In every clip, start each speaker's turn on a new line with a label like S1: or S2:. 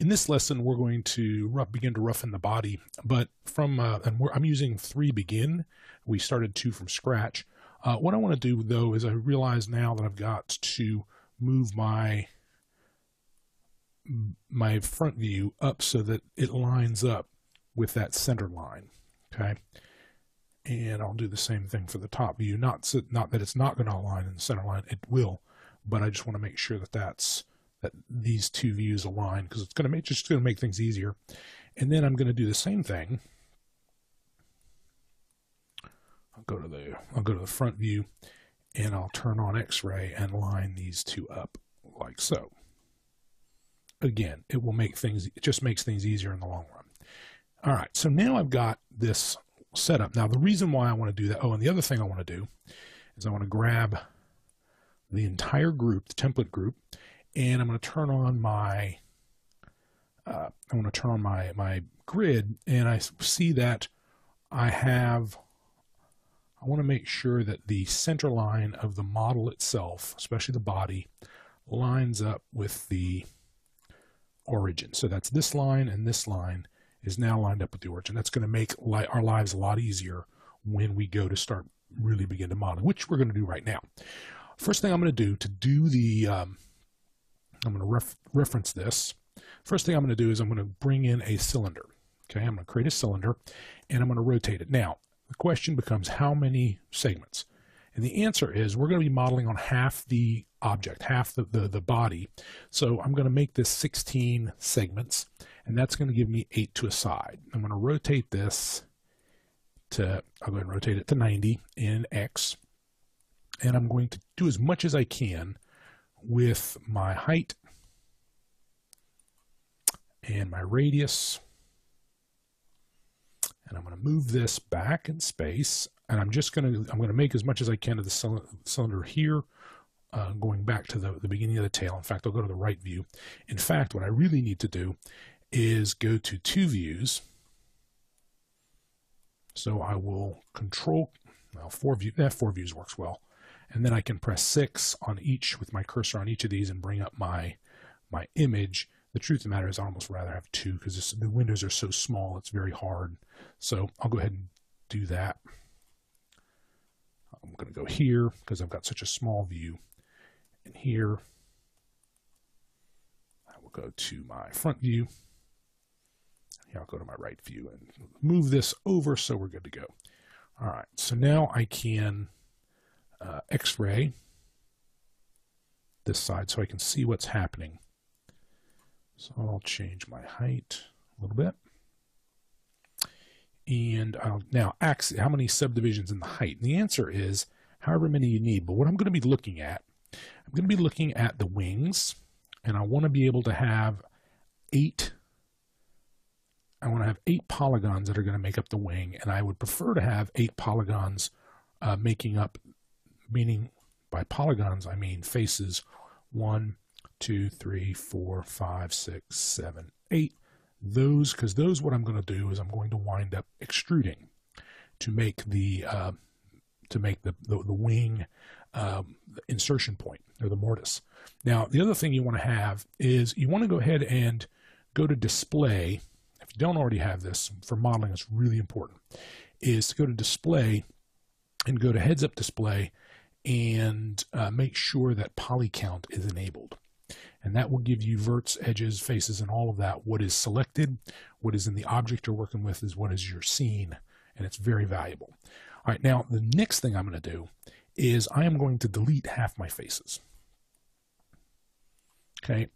S1: In this lesson, we're going to begin to roughen the body, but I'm using 3 begin. We started 2 from scratch. What I want to do, though, is I realize now that I've got to move my front view up so that it lines up with that center line. Okay, and I'll do the same thing for the top view. Not that it's not going to align in the center line; it will, but I just want to make sure that these 2 views align, because it's going to make things easier. And then I'm going to do the same thing. I'll go to the front view, and I'll turn on X-ray and line these 2 up like so. Again, it just makes things easier in the long run. All right, so now I've got this set up. Now the reason why I want to do that, and the other thing I want to do is I want to grab the entire group, the template group, and I'm going to turn on my my grid, and I see that I want to make sure that the center line of the model itself, especially the body, lines up with the origin. So that's this line, and this line is now lined up with the origin. That's going to make our lives a lot easier when we go to really begin to model, which we're going to do right now. First thing I'm going to do the I'm going to reference this. First thing I'm going to do is I'm going to bring in a cylinder. Okay, I'm going to create a cylinder, and I'm going to rotate it. Now, the question becomes how many segments? And the answer is we're going to be modeling on half the object, half the body. So I'm going to make this 16 segments, and that's going to give me 8 to a side. I'm going to rotate this I'll go ahead and rotate it to 90 in X, and I'm going to do as much as I can with my height and my radius, and I'm going to move this back in space, and I'm going to make as much as I can of the cylinder here, going back to the beginning of the tail. In fact, I'll go to the right view. In fact, what I really need to do is go to 2 views. So I will control 4 views. 4 views works well. And then I can press 6 on each with my cursor on each of these and bring up my image. The truth of the matter is I'd almost rather have 2 because the windows are so small, it's very hard. So I'll go ahead and do that. I'm going to go here because I've got such a small view. And here, I will go to my front view. Here I'll go to my right view and move this over so we're good to go. All right, so now I can X-ray this side so I can see what's happening. So I'll change my height a little bit. And now how many subdivisions in the height? And the answer is however many you need. But what I'm going to be looking at, I'm going to be looking at the wings, and I want to be able to have 8 polygons that are going to make up the wing, and I would prefer to have 8 polygons making up, meaning by polygons I mean faces 1, 2, 3, 4, 5, 6, 7, 8. Because those what I'm going to do is I'm going to wind up extruding to make the wing insertion point, or the mortise. Now the other thing you want to have is you want to go ahead and go to display. If you don't already have this, for modeling it's really important, is to go to display and go to heads up display and make sure that poly count is enabled. And that will give you verts, edges, faces, and all of that. What is selected, what is in the object you're working with is what is your scene, and it's very valuable. All right, now the next thing I'm going to do is I am going to delete half my faces. Okay,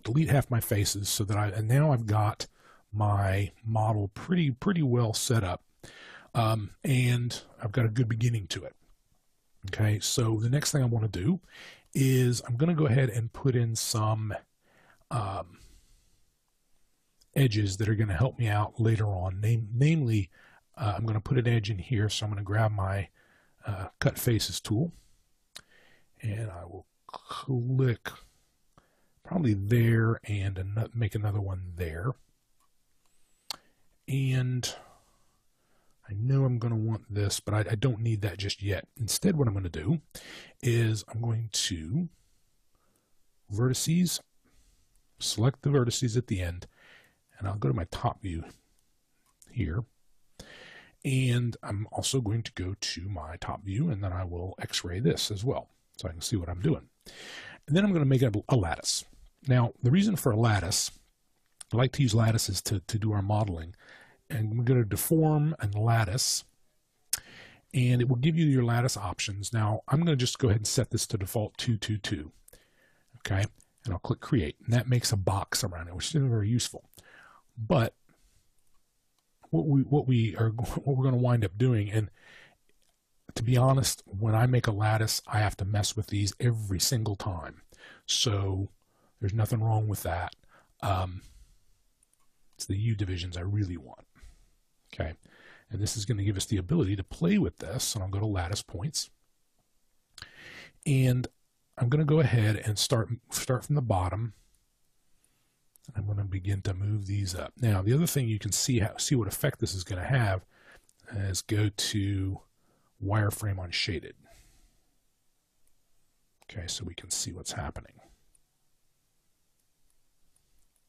S1: delete half my faces so that and now I've got my model pretty well set up, and I've got a good beginning to it. Okay, so the next thing I want to do is I'm going to go ahead and put in some edges that are going to help me out later on. Namely, I'm going to put an edge in here, so I'm going to grab my Cut Faces tool, and I will click probably there and make another one there. And I know I'm going to want this, but I don't need that just yet. Instead, what I'm going to do is I'm going to vertices, select the vertices at the end, And I'll go to my top view here. And I'm also going to go to my top view, and then I will X-ray this as well, so I can see what I'm doing. And then I'm going to make a lattice. Now, the reason for a lattice, I like to use lattices to do our modeling. And we're going to deform and lattice, and it will give you your lattice options. Now, I'm going to just go ahead and set this to default 222. Okay, and I'll click Create, and that makes a box around it, which isn't very useful. But what we're going to wind up doing, and to be honest, when I make a lattice, I have to mess with these every single time. So there's nothing wrong with that. It's the U divisions I really want. Okay, and this is going to give us the ability to play with this. And I'll go to lattice points, and I'm going to go ahead and start from the bottom. I'm going to begin to move these up. Now, the other thing you can see what effect this is going to have is go to wireframe on shaded. Okay, so we can see what's happening.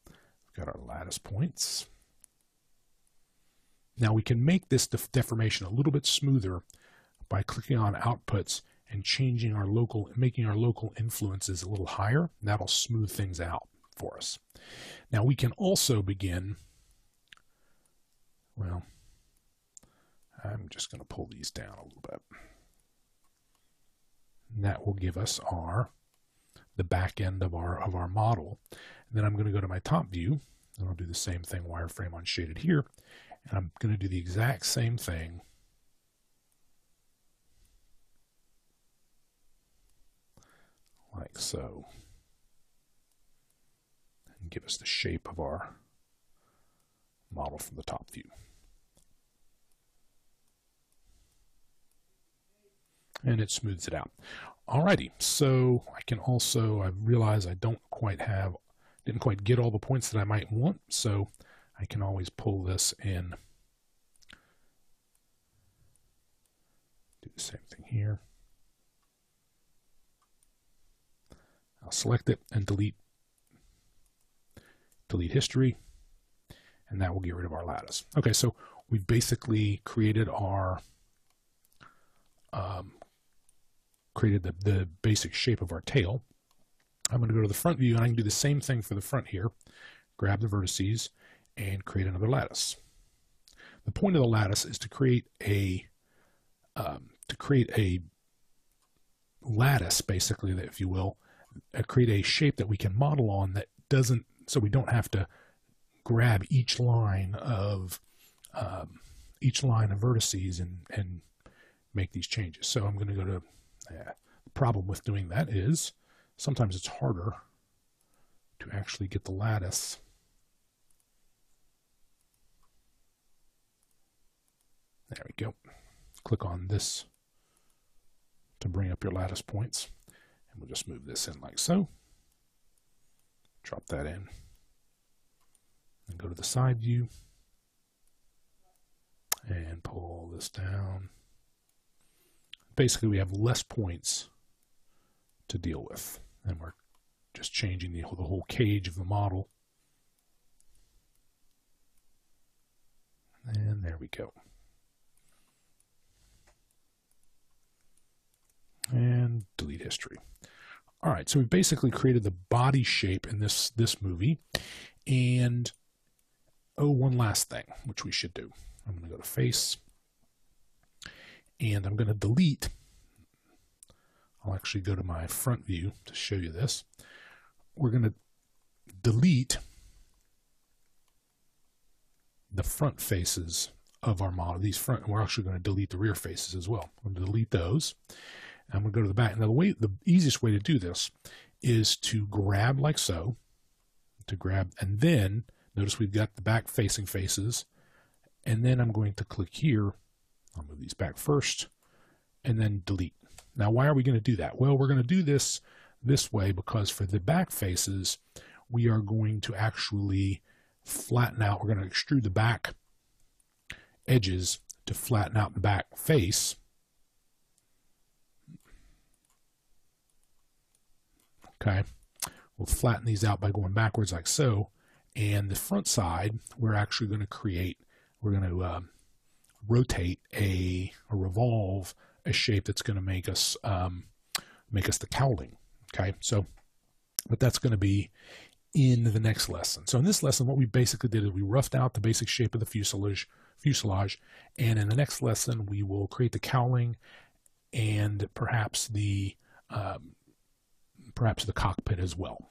S1: We've got our lattice points. Now we can make this deformation a little bit smoother by clicking on outputs and changing making our local influences a little higher. That'll smooth things out for us. Now we can also begin, well, I'm just going to pull these down a little bit. And that will give us the back end of our model. And then I'm going to go to my top view, and I'll do the same thing, wireframe on shaded here. And I'm going to do the exact same thing like so, and give us the shape of our model from the top view. And it smooths it out. Alrighty, so I realize I didn't quite get all the points that I might want, so I can always pull this in. Do the same thing here. I'll select it and delete history, and that will get rid of our lattice. Okay, so we've basically created our the basic shape of our tail. I'm going to go to the front view, and I can do the same thing for the front here. Grab the vertices and create another lattice. The point of the lattice is to create a lattice, basically, that, if you will, create a shape that we can model on that doesn't, so we don't have to grab each line of vertices and make these changes. So I'm going to go to the problem with doing that is sometimes it's harder to actually get the lattice there we go. Click on this to bring up your lattice points, and we'll just move this in like so. Drop that in and go to the side view and pull this down. Basically, we have less points to deal with, and we're just changing the whole cage of the model. And there we go. And delete history. All right, so we've basically created the body shape in this movie. And one last thing, which we should do. I'm going to go to face, and I'm going to delete. I'll actually go to my front view to show you this. We're going to delete the front faces of our model. We're actually going to delete the rear faces as well. I'm going to delete those. I'm going to go to the back. Now, the easiest way to do this is to grab like so, and then notice we've got the back facing faces, and then I'm going to click here. I'll move these back first, and then delete. Now, why are we going to do that? Well, we're going to do this way because for the back faces, we are going to actually flatten out. We're going to extrude the back edges to flatten out the back face. Okay, we'll flatten these out by going backwards like so, And the front side, we're actually going to rotate or revolve a shape that's going to make us the cowling. Okay, so, but that's going to be in the next lesson. So in this lesson, what we basically did is we roughed out the basic shape of the fuselage, and in the next lesson, we will create the cowling and perhaps the cockpit as well.